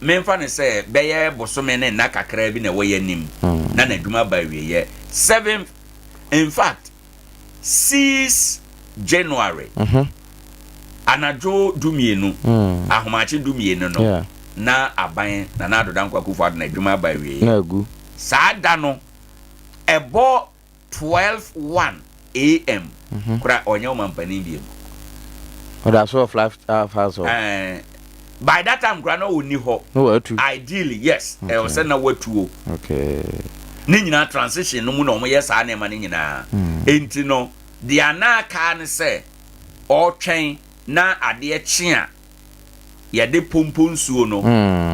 memfa ne say beye bosome ne na kakra bi na wo yanim na na dwuma ba wiye 7th in fact 6 January anajo dumienu ahomache dumienu no na aban na na dodankwa kufu na dwuma ba wiye na gu saada no ebo 12:01 AM kura onye omampani bi that's all life house by that time kura no oni ho ideally yes e say na watuo okay ni nyina transition no mu na omoye saa na ma ni nyina enti no dia na ka ne say o twen na ade chia ye de pompon suo no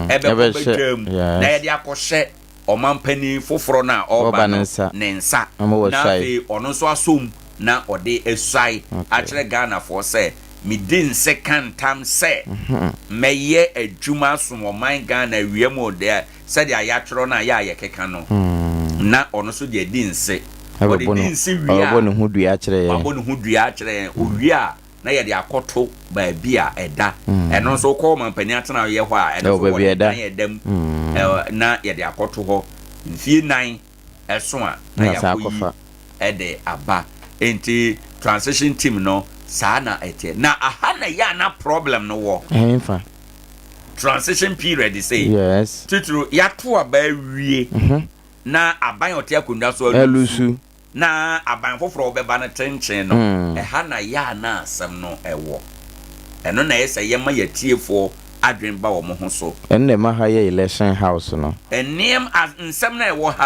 ebe ko bedwam na ye de akɔhye omampani foforo na oba no ne nsa na fe ono so asom na ode esai akere Ghana for say me din second time say meye adwuma som oman Ghana wiemo de say dia ya tworo na ya keka no na ono so de din se ode din se wia abo ne hu dua akere owia na ye de akoto ba bia eda eno so ko omampani atena ye ho a eno so na ye dem na ye de akoto ho mfie 9 eso a na ya koyi ede aba enti transition team no sana ete na ahana ya na problem no wo enfa transition period say yes titru ya to aba wie na aban ote akunda so alusu na aban foforo obeba na tenchen no ehana ya na asem no ewo eno na yesa yema yatiefo adwen ba wo mo ho so enne ma ha ye election house no enem as nsem na ewo ha